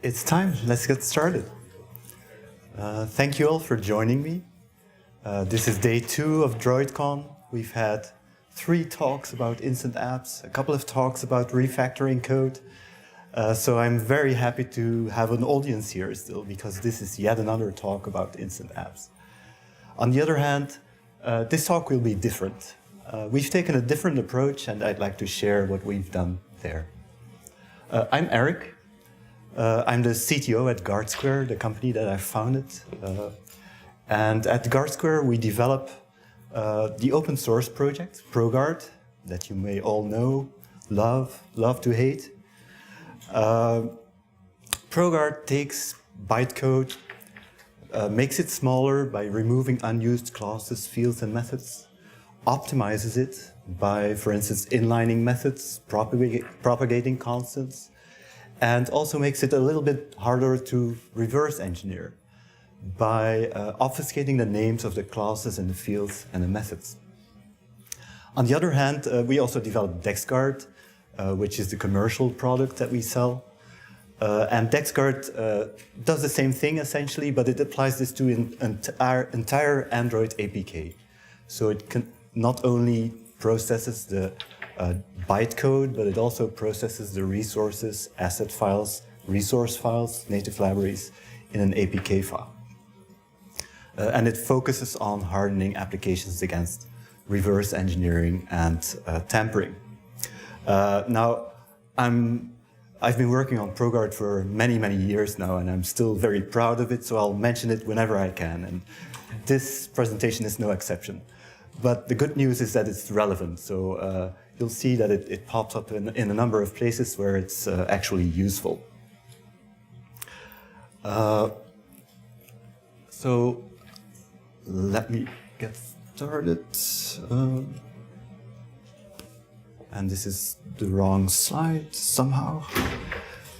It's time. Let's get started. Thank you all for joining me. This is day 2 of droidcon. We've had 3 talks about instant apps, a couple of talks about refactoring code. So I'm very happy to have an audience here still, because this is yet another talk about instant apps. On the other hand, this talk will be different. We've taken a different approach, and I'd like to share what we've done there. I'm Eric. I'm the CTO at GuardSquare, the company that I founded. And at GuardSquare, we develop the open source project, ProGuard, that you may all know, love to hate. ProGuard takes bytecode, makes it smaller by removing unused clauses, fields, and methods, optimizes it by, for instance, inlining methods, propagating constants, and also makes it a little bit harder to reverse engineer by obfuscating the names of the clauses and the fields and the methods. On the other hand, we also developed DexGuard, which is the commercial product that we sell. And DexGuard does the same thing essentially, but it applies this to an entire Android APK. So it can not only processes the bytecode, but it also processes the resources, asset files, resource files, native libraries in an APK file. And it focuses on hardening applications against reverse engineering and tampering. Now, I've been working on ProGuard for many, many years now, and I'm still very proud of it, so I'll mention it whenever I can. And this presentation is no exception. But the good news is that it's relevant, so you'll see that it pops up in a number of places where it's actually useful. So let me get started. And this is the wrong slide somehow.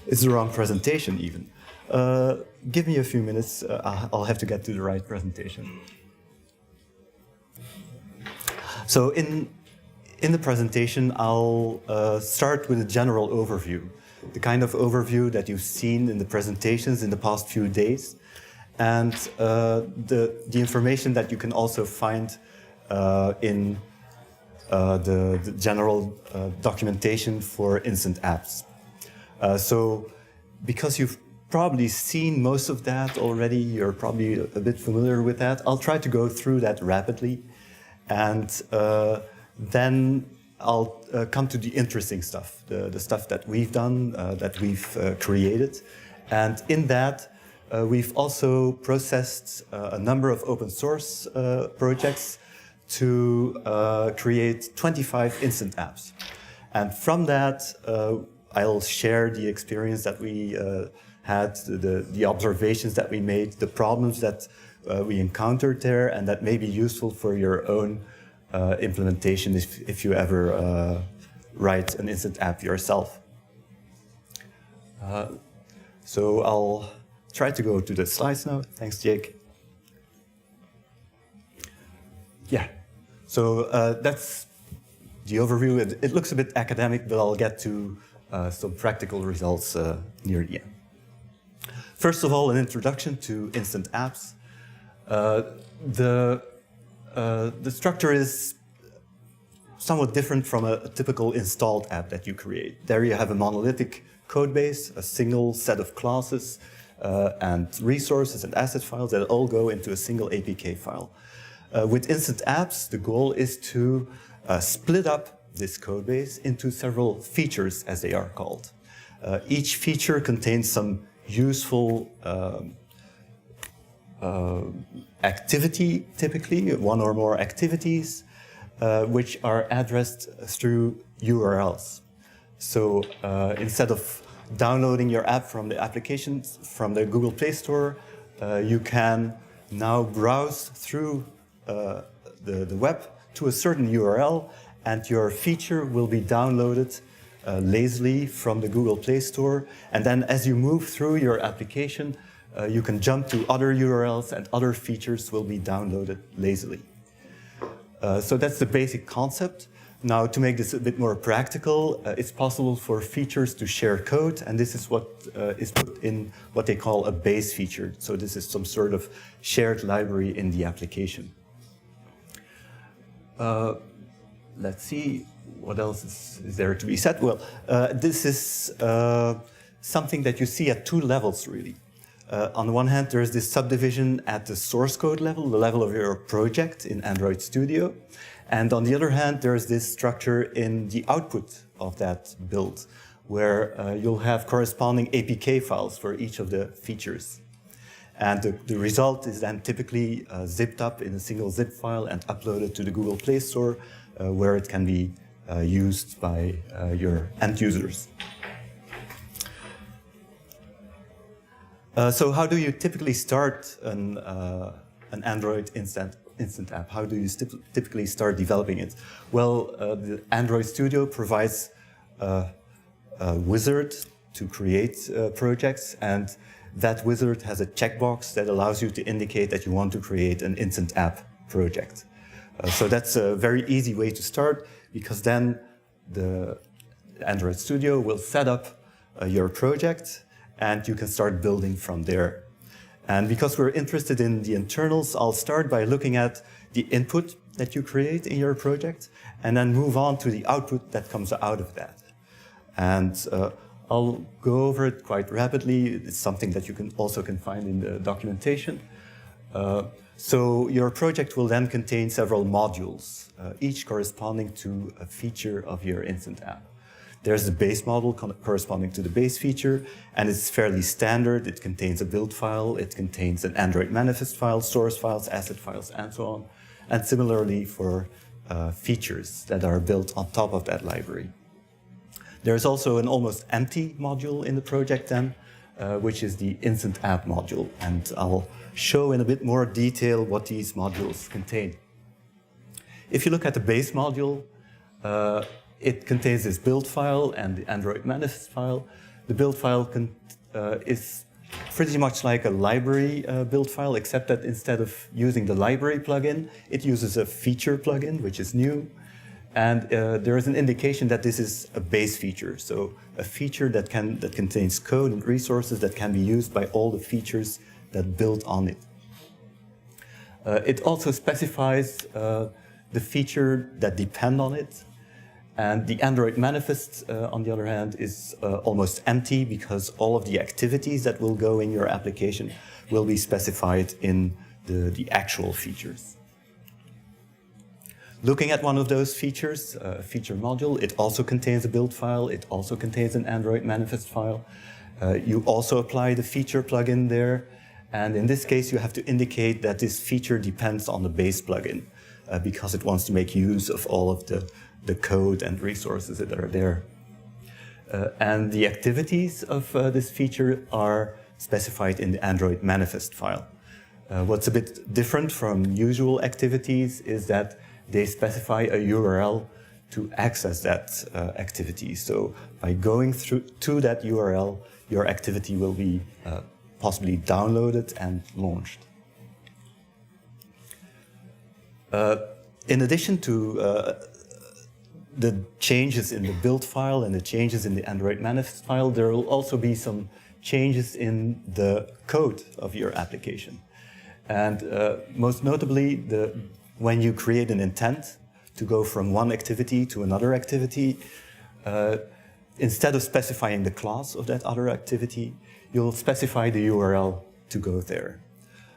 It's the wrong presentation even. Give me a few minutes, I'll have to get to the right presentation. So in the presentation, I'll start with a general overview, the kind of overview that you've seen in the presentations in the past few days, and the information that you can also find in the general documentation for instant apps. So because you've probably seen most of that already, you're probably a bit familiar with that, I'll try to go through that rapidly. And then I'll come to the interesting stuff, the stuff that we've done, that we've created. And in that, we've also processed a number of open source projects to create 25 instant apps. And from that, I'll share the experience that we had, the observations that we made, the problems that we encountered there, and that may be useful for your own implementation if you ever write an instant app yourself. So I'll try to go to the slides now. Thanks, Jake. Yeah, so that's the overview. It looks a bit academic, but I'll get to some practical results near the end. First of all, an introduction to instant apps. The structure is somewhat different from a typical installed app that you create. There you have a monolithic code base, a single set of classes and resources and asset files that all go into a single APK file. With instant apps, the goal is to split up this code base into several features, as they are called. Each feature contains some useful activity, typically, one or more activities, which are addressed through URLs. So instead of downloading your app from the applications from the Google Play Store, you can now browse through the web to a certain URL, and your feature will be downloaded lazily from the Google Play Store. And then as you move through your application, you can jump to other URLs, and other features will be downloaded lazily. So that's the basic concept. Now, to make this a bit more practical, it's possible for features to share code, and this is what is put in what they call a base feature. So this is some sort of shared library in the application. Let's see, what else is there to be said? Well, this is something that you see at two levels, really. On the one hand, there's this subdivision at the source code level, the level of your project in Android Studio. And on the other hand, there's this structure in the output of that build, where you'll have corresponding APK files for each of the features. And the result is then typically zipped up in a single zip file and uploaded to the Google Play Store, where it can be used by your end users. So how do you typically start an Android instant app? How do you typically start developing it? Well, the Android Studio provides a wizard to create projects, and that wizard has a checkbox that allows you to indicate that you want to create an instant app project. So that's a very easy way to start, because then the Android Studio will set up your project, and you can start building from there. And because we're interested in the internals, I'll start by looking at the input that you create in your project, and then move on to the output that comes out of that. And I'll go over it quite rapidly. It's something that you can also find in the documentation. So your project will then contain several modules, each corresponding to a feature of your instant app. There's the base model corresponding to the base feature, and it's fairly standard. It contains a build file, it contains an Android manifest file, source files, asset files, and so on. And similarly for features that are built on top of that library. There's also an almost empty module in the project then, which is the instant app module. And I'll show in a bit more detail what these modules contain. If you look at the base module, it contains this build file and the Android manifest file. The build file is pretty much like a library build file, except that instead of using the library plugin, it uses a feature plugin, which is new. And there is an indication that this is a base feature, so a feature that contains code and resources that can be used by all the features that build on it. It also specifies the feature that depend on it. And the Android manifest, on the other hand, is almost empty, because all of the activities that will go in your application will be specified in the actual features. Looking at one of those features, a feature module, it also contains a build file, it also contains an Android manifest file. You also apply the feature plugin there, and in this case you have to indicate that this feature depends on the base plugin, because it wants to make use of all of the code and resources that are there. And the activities of this feature are specified in the Android manifest file. What's a bit different from usual activities is that they specify a URL to access that activity. So by going to that URL, your activity will be possibly downloaded and launched. In addition to the changes in the build file and the changes in the Android manifest file, there will also be some changes in the code of your application. And most notably, when you create an intent to go from one activity to another activity, instead of specifying the class of that other activity, you'll specify the URL to go there.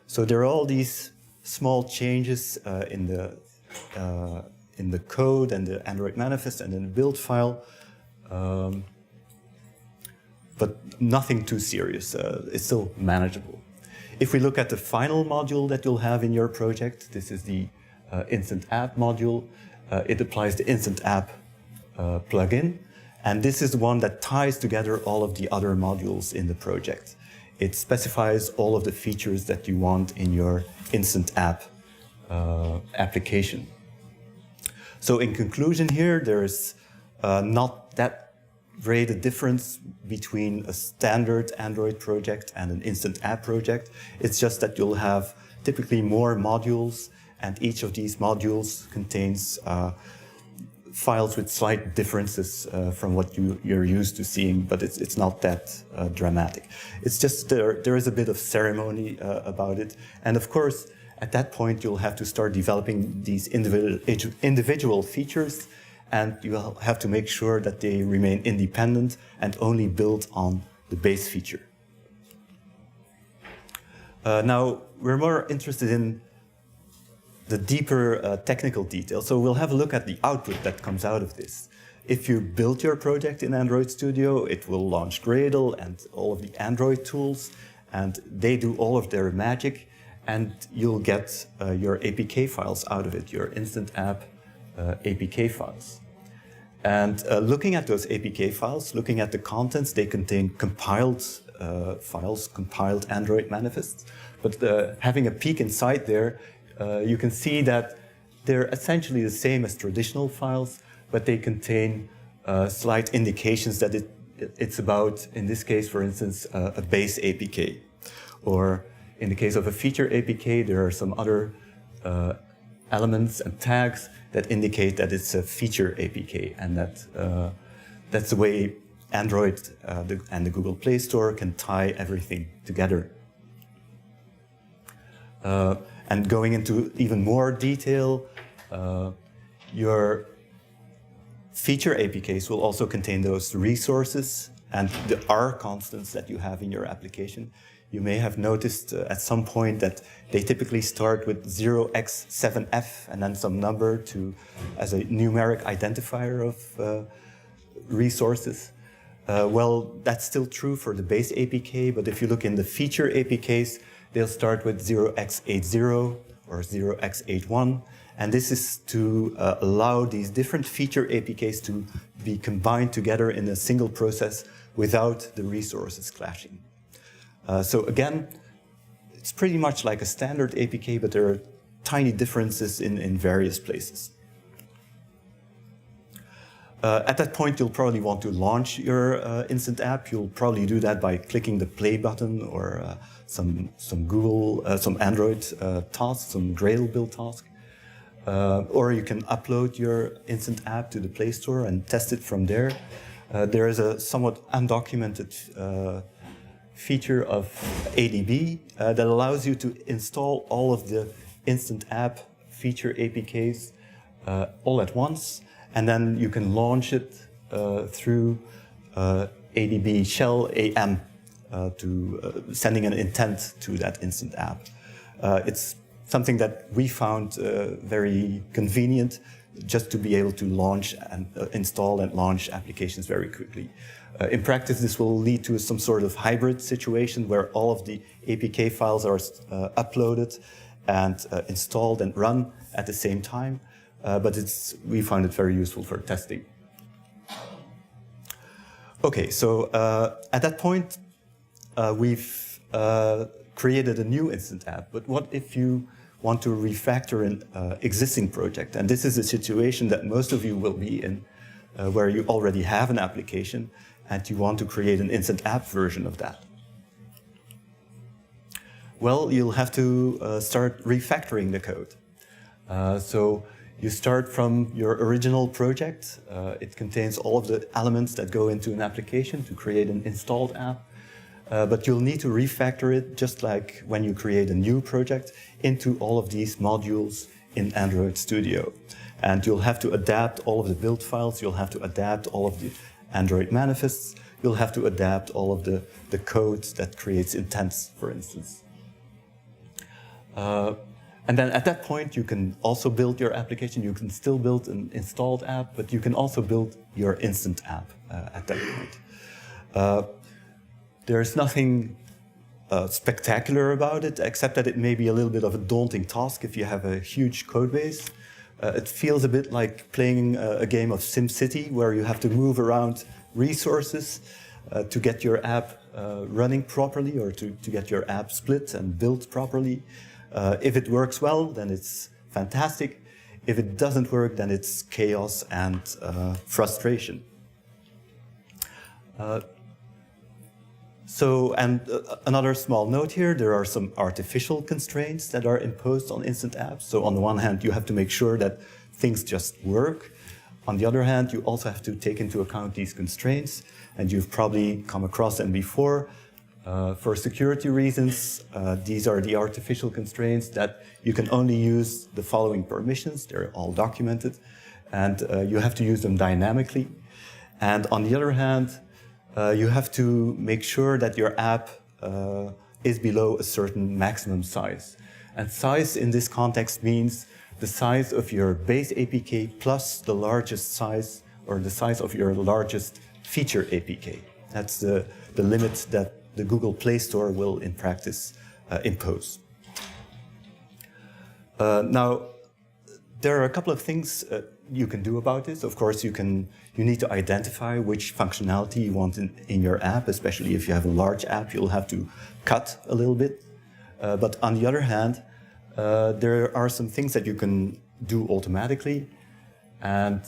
So there are all these small changes in the code and the Android manifest and in the build file, but nothing too serious. It's still manageable. If we look at the final module that you'll have in your project, this is the instant app module. It applies the instant app plugin, and this is the one that ties together all of the other modules in the project. It specifies all of the features that you want in your instant app application. So in conclusion here, there's not that great a difference between a standard Android project and an instant app project. It's just that you'll have typically more modules, and each of these modules contains files with slight differences from what you're used to seeing, but it's not that dramatic. It's just there is a bit of ceremony about it. And of course, at that point, you'll have to start developing these individual features, and you'll have to make sure that they remain independent and only build on the base feature. Now, we're more interested in the deeper technical details. So we'll have a look at the output that comes out of this. If you build your project in Android Studio, it will launch Gradle and all of the Android tools, and they do all of their magic, and you'll get your APK files out of it, your instant app APK files. And looking at those APK files, looking at the contents, they contain compiled files, compiled Android manifests. But having a peek inside there, you can see that they're essentially the same as traditional files, but they contain slight indications that it's about, in this case, for instance, a base APK. Or in the case of a feature APK, there are some other elements and tags that indicate that it's a feature APK, and that that's the way Android and the Google Play Store can tie everything together. And going into even more detail, your feature APKs will also contain those resources and the R constants that you have in your application. You may have noticed at some point that they typically start with 0x7f and then some number as a numeric identifier of resources. Well, that's still true for the base APK, but if you look in the feature APKs, they'll start with 0x80 or 0x81, and this is to allow these different feature APKs to be combined together in a single process without the resources clashing. So again, it's pretty much like a standard APK, but there are tiny differences in various places. At that point, you'll probably want to launch your instant app. You'll probably do that by clicking the play button or some Android task, some Gradle build task. Or you can upload your instant app to the Play Store and test it from there. There is a somewhat undocumented feature of ADB that allows you to install all of the instant app feature APKs all at once, and then you can launch it through ADB shell AM to sending an intent to that instant app. It's something that we found very convenient, just to be able to launch and install and launch applications very quickly. In practice, this will lead to some sort of hybrid situation where all of the APK files are uploaded and installed and run at the same time. But we found it very useful for testing. Okay, so at that point, we've created a new instant app. But what if you want to refactor an existing project? And this is a situation that most of you will be in, where you already have an application and you want to create an instant app version of that. Well, you'll have to start refactoring the code. So you start from your original project. It contains all of the elements that go into an application to create an installed app. But you'll need to refactor it, just like when you create a new project, into all of these modules in Android Studio. And you'll have to adapt all of the build files. You'll have to adapt all of the Android manifests. You'll have to adapt all of the code that creates intents, for instance. And then at that point, you can also build your application. You can still build an installed app, but you can also build your instant app at that point. There's nothing spectacular about it, except that it may be a little bit of a daunting task if you have a huge code base. It feels a bit like playing a game of SimCity, where you have to move around resources to get your app running properly, or to get your app split and built properly. If it works well, then it's fantastic. If it doesn't work, then it's chaos and frustration. Another small note here, there are some artificial constraints that are imposed on instant apps. So on the one hand, you have to make sure that things just work. on the other hand, you also have to take into account these constraints, and you've probably come across them before. For security reasons, these are the artificial constraints that you can only use the following permissions. They're all documented, and you have to use them dynamically. And on the other hand, you have to make sure that your app is below a certain maximum size. And size in this context means the size of your base APK plus the largest size, or the size of your largest feature APK. That's the limit that the Google Play Store will, in practice, impose. Now, there are a couple of things you can do about this. Of course, you need to identify which functionality you want in your app, especially if you have a large app, you'll have to cut a little bit. But on the other hand, there are some things that you can do automatically, and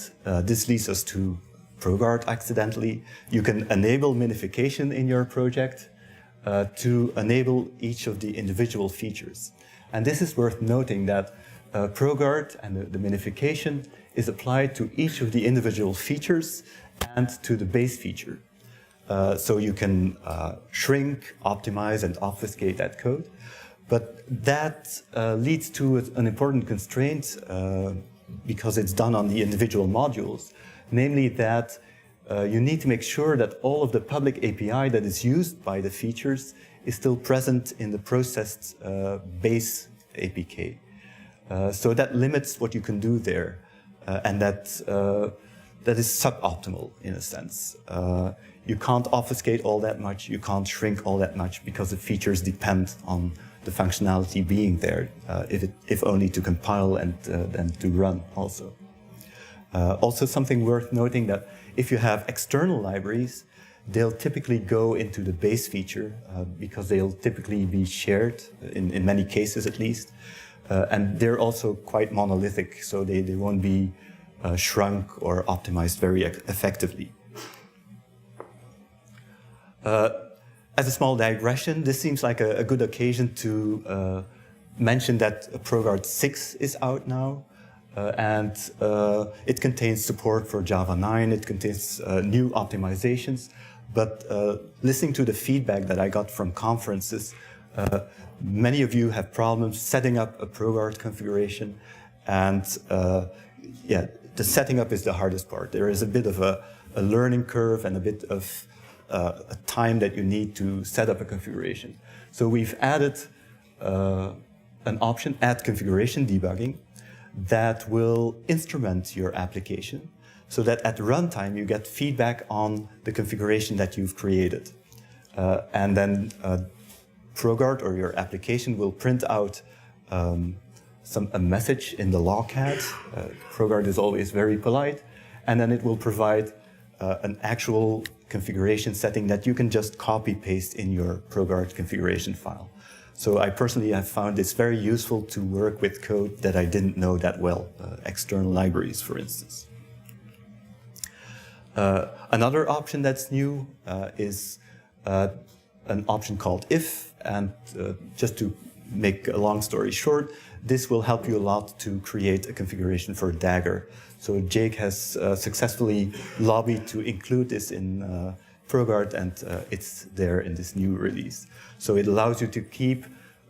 this leads us to ProGuard accidentally. You can enable minification in your project to enable each of the individual features. And this is worth noting that ProGuard and the minification is applied to each of the individual features and to the base feature. So you can shrink, optimize, and obfuscate that code. But that leads to an important constraint because it's done on the individual modules, namely that you need to make sure that all of the public API that is used by the features is still present in the processed base APK. So that limits what you can do there, and that is suboptimal in a sense. You can't obfuscate all that much, you can't shrink all that much because the features depend on the functionality being there, if only to compile and then to run also. Also something worth noting that if you have external libraries, they'll typically go into the base feature because they'll typically be shared, in many cases at least. And they're also quite monolithic, so they won't be shrunk or optimized very effectively. As a small digression, this seems like a good occasion to mention that ProGuard 6 is out now. And it contains support for Java 9, it contains new optimizations, but listening to the feedback that I got from conferences, many of you have problems setting up a ProGuard configuration, and yeah, the setting up is the hardest part. There is a bit of a learning curve and a bit of a time that you need to set up a configuration. So we've added an option, add configuration debugging, that will instrument your application so that at runtime you get feedback on the configuration that you've created. And then ProGuard or your application will print out a message in the logcat. ProGuard is always very polite. And then it will provide an actual configuration setting that you can just copy paste in your ProGuard configuration file. So I personally have found this very useful to work with code that I didn't know that well, external libraries, for instance. Another option that's new is an option called if, and just to make a long story short, this will help you a lot to create a configuration for Dagger. So Jake has successfully lobbied to include this in ProGuard, and it's there in this new release. So it allows you to keep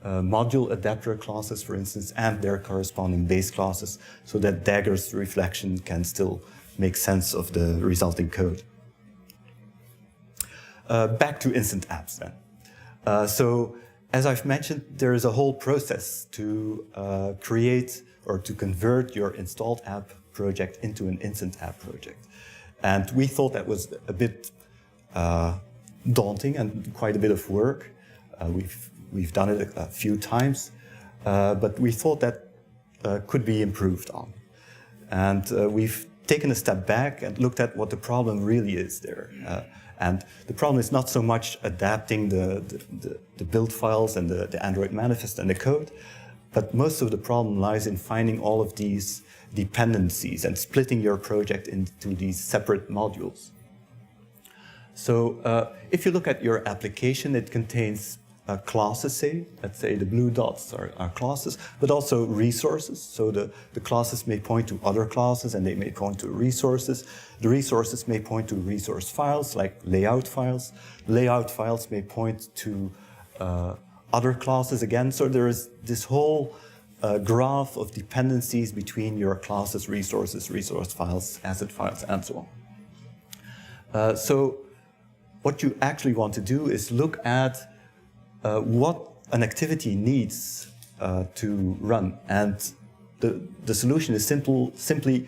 module adapter classes, for instance, and their corresponding base classes, so that Dagger's reflection can still make sense of the resulting code. Back to instant apps then. So as I've mentioned, there is a whole process to create or to convert your installed app project into an instant app project. And we thought that was a bit daunting and quite a bit of work. We've done it a few times, but we thought that could be improved on. And we've taken a step back and looked at what the problem really is there. And the problem is not so much adapting the build files and the Android manifest and the code, but most of the problem lies in finding all of these dependencies and splitting your project into these separate modules. So if you look at your application, it contains classes, say. Let's say the blue dots are classes, but also resources. So the classes may point to other classes and they may point to resources. The resources may point to resource files, like layout files. Layout files may point to other classes again. So there is this whole graph of dependencies between your classes, resources, resource files, asset files, and so on. So what you actually want to do is look at what an activity needs to run. And the solution is simply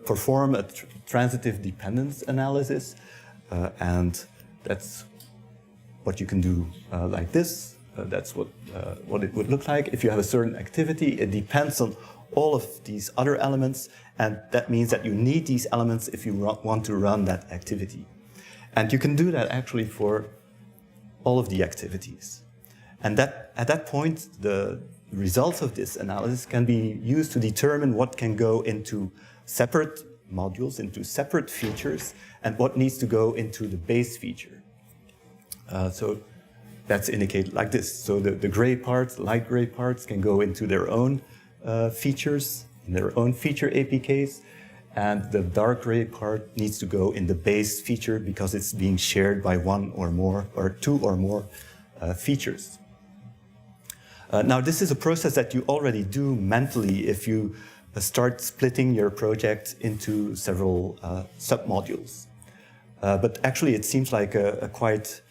perform a transitive dependence analysis. And that's what you can do like this. That's what it would look like. If you have a certain activity, it depends on all of these other elements. And that means that you need these elements if you want to run that activity. And you can do that actually for all of the activities. And at that point, the results of this analysis can be used to determine what can go into separate modules, into separate features, and what needs to go into the base feature. So that's indicated like this. So the gray parts, light gray parts, can go into their own features, in their own feature APKs, and the dark gray part needs to go in the base feature because it's being shared by one or more, or two or more features. Now, this is a process that you already do mentally if you start splitting your project into several submodules. But actually, it seems like a quite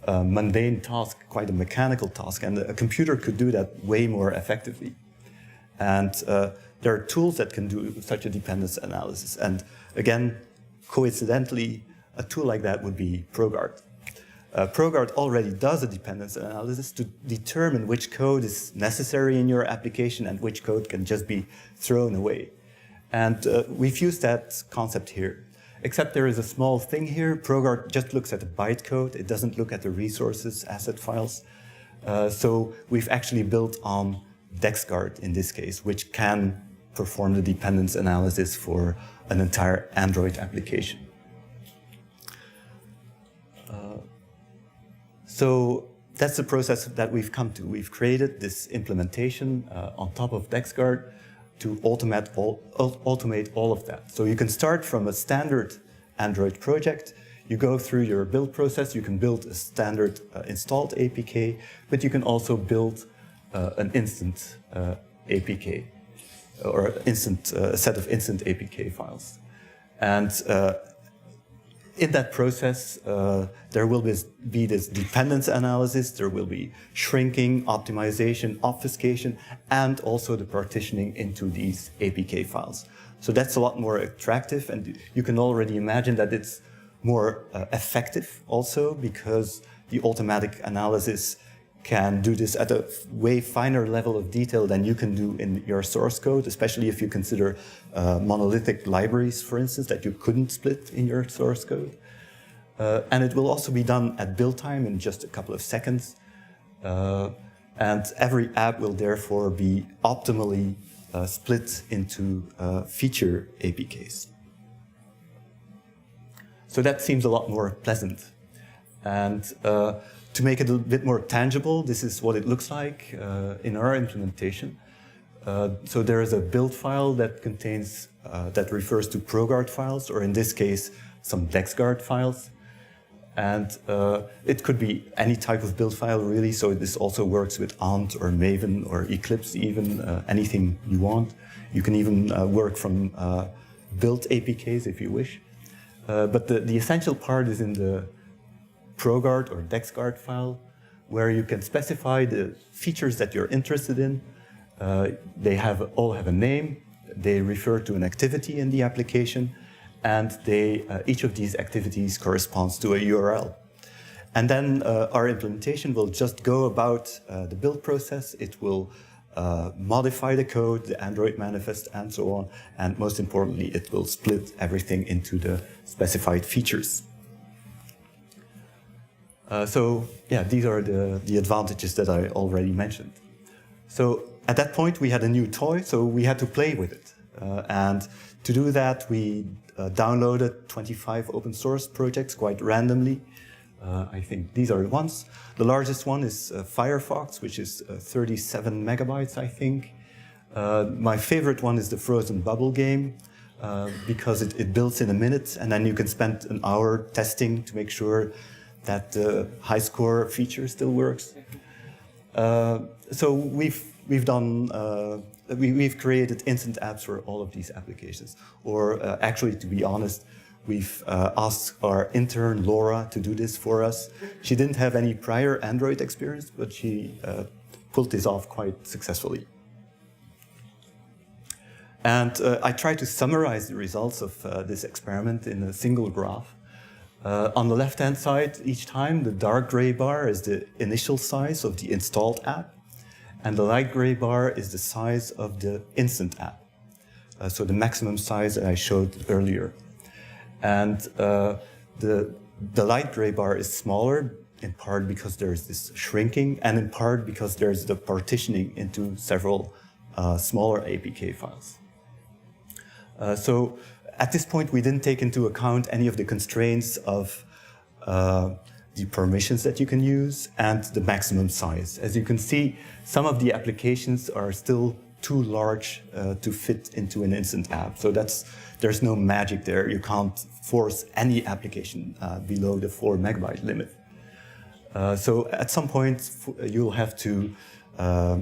mundane task, quite a mechanical task, and a computer could do that way more effectively. And there are tools that can do such a dependence analysis. And again, coincidentally, a tool like that would be ProGuard. ProGuard already does a dependence analysis to determine which code is necessary in your application and which code can just be thrown away. And we've used that concept here. Except there is a small thing here. ProGuard just looks at the bytecode. It doesn't look at the resources, asset files. So we've actually built on DexGuard in this case, which can perform the dependence analysis for an entire Android application. So that's the process that we've come to. We've created this implementation on top of DexGuard to automate all of that. So you can start from a standard Android project. You go through your build process. You can build a standard installed APK, but you can also build an instant APK or a set of instant APK files. And in that process, there will be this dependence analysis, there will be shrinking, optimization, obfuscation, and also the partitioning into these APK files. So that's a lot more attractive, and you can already imagine that it's more effective also because the automatic analysis can do this at a way finer level of detail than you can do in your source code, especially if you consider monolithic libraries, for instance, that you couldn't split in your source code. And it will also be done at build time in just a couple of seconds. And every app will therefore be optimally split into feature APKs. So that seems a lot more pleasant. And to make it a bit more tangible, this is what it looks like in our implementation. So there is a build file that contains, that refers to ProGuard files, or in this case, some DexGuard files. And it could be any type of build file, really. So this also works with Ant or Maven or Eclipse even, anything you want. You can even work from build APKs if you wish. But the essential part is in the ProGuard or DexGuard file, where you can specify the features that you're interested in. They all have a name, they refer to an activity in the application, and each of these activities corresponds to a URL. And then our implementation will just go about the build process. It will modify the code, the Android manifest, and so on. And most importantly, it will split everything into the specified features. So yeah, these are the advantages that I already mentioned. So at that point, we had a new toy, so we had to play with it. And to do that, we downloaded 25 open source projects quite randomly. I think these are the ones. The largest one is Firefox, which is 37 megabytes, I think. My favorite one is the Frozen Bubble game, because it builds in a minute, and then you can spend an hour testing to make sure that the high score feature still works. So we've created instant apps for all of these applications. Or actually, to be honest, we've asked our intern Laura to do this for us. She didn't have any prior Android experience, but she pulled this off quite successfully. And I tried to summarize the results of this experiment in a single graph. On the left-hand side, each time, the dark gray bar is the initial size of the installed app, and the light gray bar is the size of the instant app. So the maximum size that I showed earlier. And the light gray bar is smaller, in part because there's this shrinking, and in part because there's the partitioning into several smaller APK files. So at this point, we didn't take into account any of the constraints of the permissions that you can use and the maximum size. As you can see, some of the applications are still too large to fit into an instant app. So there's no magic there. You can't force any application below the 4 megabyte limit. So at some point, you'll have to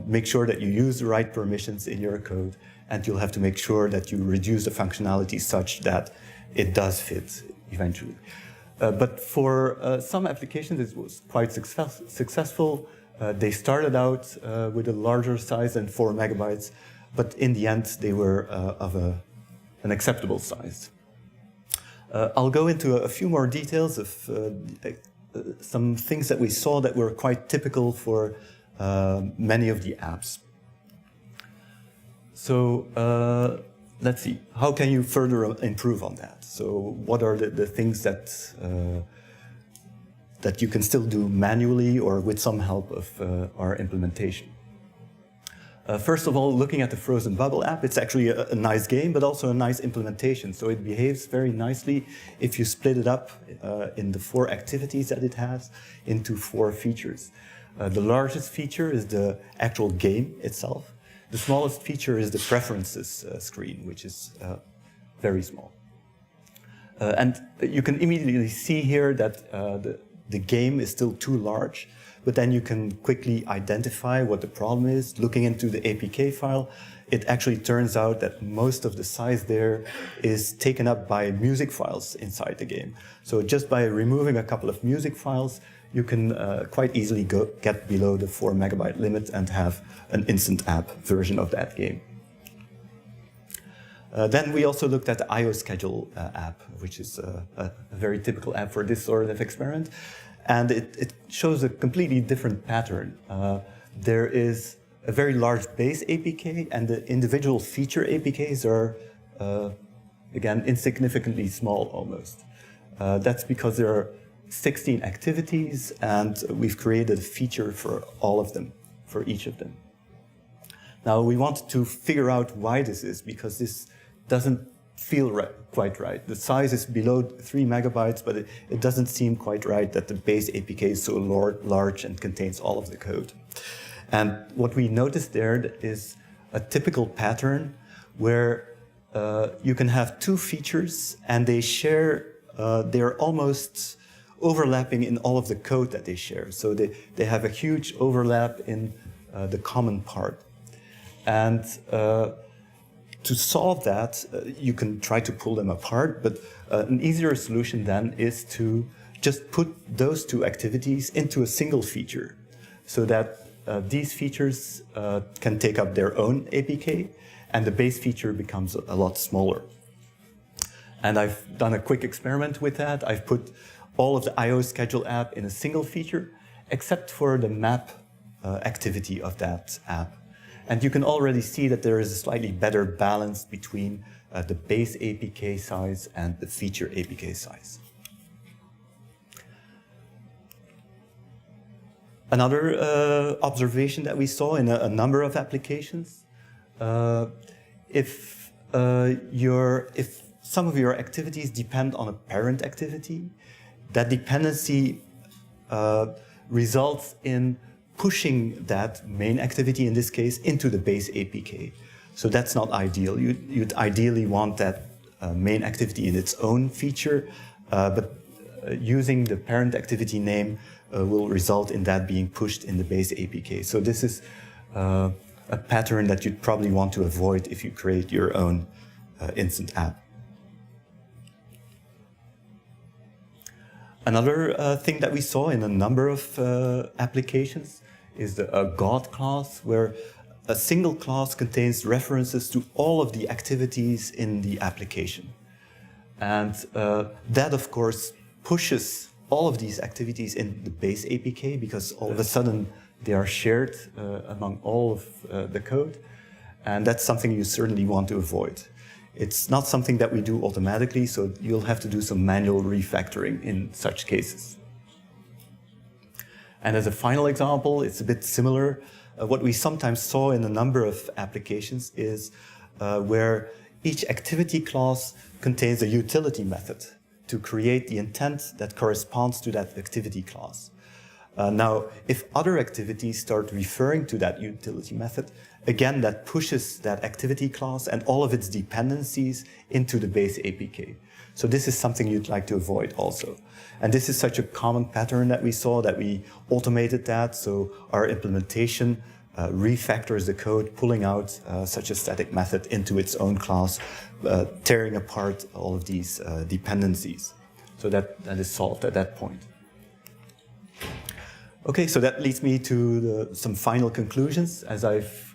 make sure that you use the right permissions in your code, and you'll have to make sure that you reduce the functionality such that it does fit eventually. But for some applications, it was quite successful. They started out with a larger size than 4 megabytes, but in the end, they were of an acceptable size. I'll go into a few more details of some things that we saw that were quite typical for many of the apps. So let's see, how can you further improve on that? So what are the things that you can still do manually or with some help of our implementation? First of all, looking at the Frozen Bubble app, it's actually a nice game, but also a nice implementation. So it behaves very nicely if you split it up in the 4 activities that it has into 4 features. The largest feature is the actual game itself. The smallest feature is the preferences screen, which is very small. And you can immediately see here that the game is still too large, but then you can quickly identify what the problem is. Looking into the APK file, it actually turns out that most of the size there is taken up by music files inside the game. So just by removing a couple of music files, you can quite easily get below the 4 megabyte limit and have an instant app version of that game. Then we also looked at the IoSched app, which is a very typical app for this sort of experiment. And it shows a completely different pattern. There is a very large base APK, and the individual feature APKs are, again, insignificantly small almost. That's because there are 16 activities, and we've created a feature for all of them, for each of them. Now, we wanted to figure out why this is, because this doesn't feel quite right. The size is below 3 megabytes, but it doesn't seem quite right that the base APK is so large and contains all of the code. And what we noticed there is a typical pattern where you can have 2 features, and they share, they're almost overlapping in all of the code that they share. So they have a huge overlap in the common part. And to solve that, you can try to pull them apart, but an easier solution then is to just put those 2 activities into a single feature, so that these features can take up their own APK, and the base feature becomes a lot smaller. And I've done a quick experiment with that. I've put all of the IoSched app in a single feature, except for the map activity of that app. And you can already see that there is a slightly better balance between the base APK size and the feature APK size. Another observation that we saw in a number of applications, if some of your activities depend on a parent activity, that dependency results in pushing that main activity, in this case, into the base APK. So that's not ideal. You'd ideally want that main activity in its own feature, but using the parent activity name will result in that being pushed in the base APK. So this is a pattern that you'd probably want to avoid if you create your own instant app. Another thing that we saw in a number of applications is the God class, where a single class contains references to all of the activities in the application. And that, of course, pushes all of these activities in the base APK, because all of a sudden they are shared among all of the code. And that's something you certainly want to avoid. It's not something that we do automatically, so you'll have to do some manual refactoring in such cases. And as a final example, it's a bit similar. What we sometimes saw in a number of applications is where each activity class contains a utility method to create the intent that corresponds to that activity class. Now, if other activities start referring to that utility method, again, that pushes that activity class and all of its dependencies into the base APK. So this is something you'd like to avoid also. And this is such a common pattern that we saw that we automated that. So our implementation refactors the code, pulling out such a static method into its own class, tearing apart all of these dependencies. So that is solved at that point. Okay, so that leads me to some final conclusions. As I've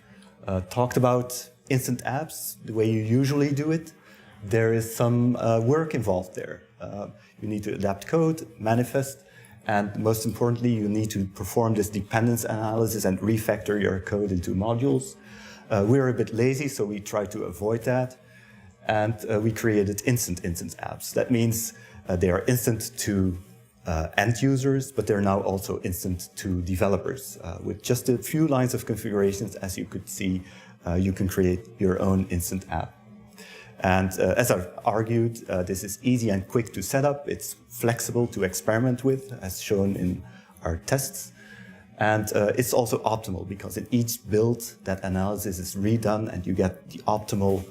talked about instant apps, the way you usually do it, there is some work involved there. You need to adapt code, manifest, and most importantly, you need to perform this dependency analysis and refactor your code into modules. We're a bit lazy, so we try to avoid that. And we created instant apps. That means they are instant to end users, but they're now also instant to developers. With just a few lines of configurations, as you could see, you can create your own instant app. And as I've argued, this is easy and quick to set up. It's flexible to experiment with, as shown in our tests. And it's also optimal, because in each build, that analysis is redone and you get the optimal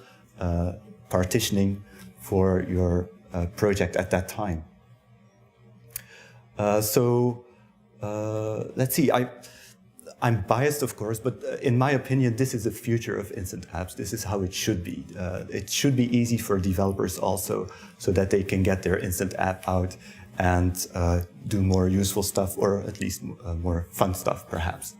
partitioning for your project at that time. Let's see, I'm biased, of course, but in my opinion, this is the future of instant apps. This is how it should be. It should be easy for developers also, so that they can get their instant app out and do more useful stuff, or at least more fun stuff, perhaps.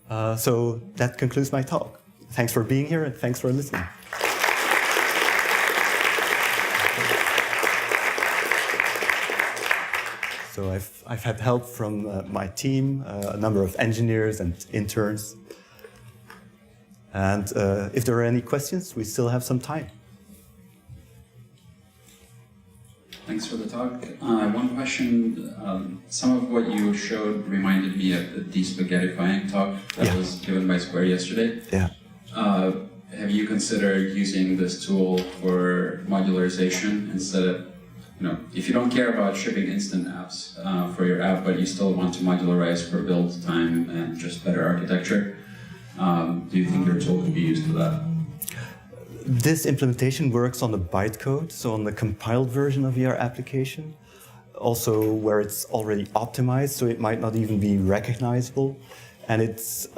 So that concludes my talk. Thanks for being here, and thanks for listening. So I've had help from my team, a number of engineers and interns. And if there are any questions, we still have some time. Thanks for the talk. One question, some of what you showed reminded me of the de-spaghettifying talk that was given by Square yesterday. Yeah. Have you considered using this tool for modularization instead of, if you don't care about shipping instant apps for your app, but you still want to modularize for build time and just better architecture, do you think your tool could be used for that? This implementation works on the bytecode, so on the compiled version of your application, also where it's already optimized, so it might not even be recognizable. And it's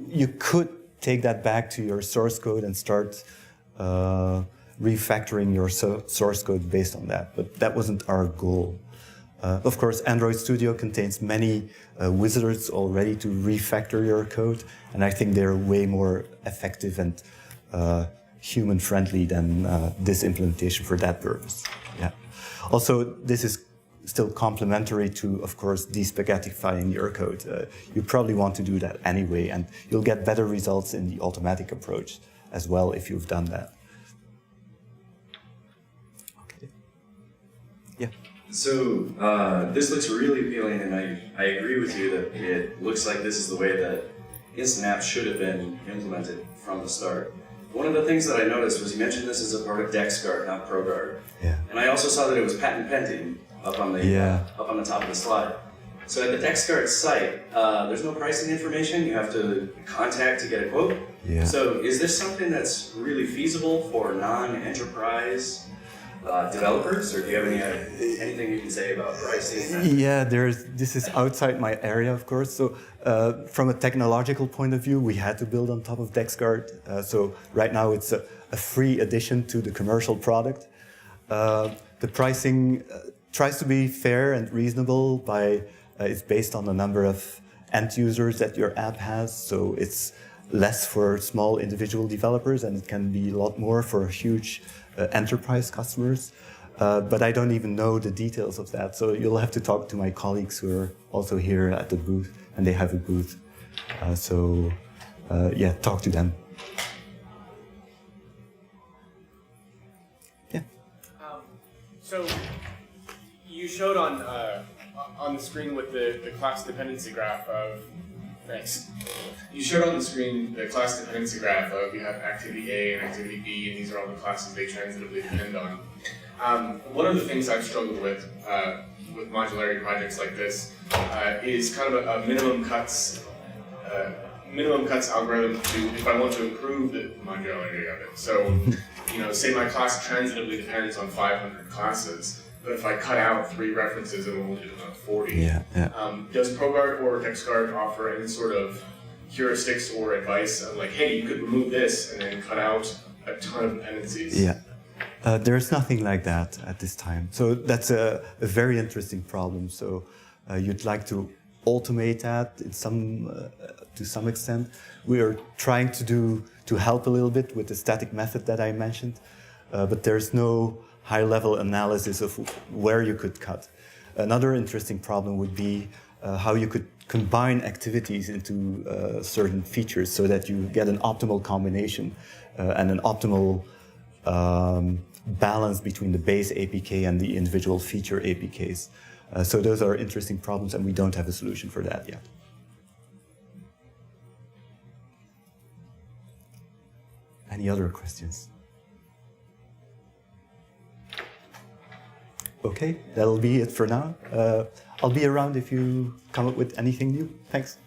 you could take that back to your source code and start refactoring your source code based on that, but that wasn't our goal. Of course, Android Studio contains many wizards already to refactor your code, and I think they're way more effective and human-friendly than this implementation for that purpose. Yeah. Also, this is still complementary to, of course, de-spaghettifying your code. You probably want to do that anyway, and you'll get better results in the automatic approach as well if you've done that. Okay. Yeah. So this looks really appealing, and I agree with you that it looks like this is the way that instant apps should have been implemented from the start. One of the things that I noticed was you mentioned this as a part of DexGuard, not ProGuard. Yeah. And And I also saw that it was patent pending up on the up on the top of the slide. So at the DexGuard site, there's no pricing information. You have to contact to get a quote. Yeah. So is this something that's really feasible for non-enterprise developers, or do you have anything you can say about pricing? Yeah, this is outside my area, of course. So from a technological point of view, we had to build on top of DexGuard. So right now it's a free addition to the commercial product. The pricing tries to be fair and reasonable it's based on the number of end users that your app has. So it's less for small individual developers, and it can be a lot more for huge enterprise customers. But I don't even know the details of that. So you'll have to talk to my colleagues who are also here at the booth, and they have a booth. Yeah, talk to them. Yeah. So you showed on the screen with the class dependency graph of, thanks. You showed on the screen the class dependency graph of you have activity A and activity B, and these are all the classes they transitively depend on. One of the things I've struggled with modularity projects like this is kind of a minimum cuts algorithm if I want to improve the modularity of it. So, say my class transitively depends on 500 classes. But if I cut out 3 references, it will only do about 40. Does ProGuard or DexGuard offer any sort of heuristics or advice of like, hey, you could remove this and then cut out a ton of dependencies? Yeah. There's nothing like that at this time. So that's a very interesting problem. So you'd like to automate that to some extent. We are trying to help a little bit with the static method that I mentioned, but there's no high-level analysis of where you could cut. Another interesting problem would be how you could combine activities into certain features so that you get an optimal combination and an optimal balance between the base APK and the individual feature APKs. So those are interesting problems, and we don't have a solution for that yet. Any other questions? Okay, that'll be it for now. I'll be around if you come up with anything new. Thanks.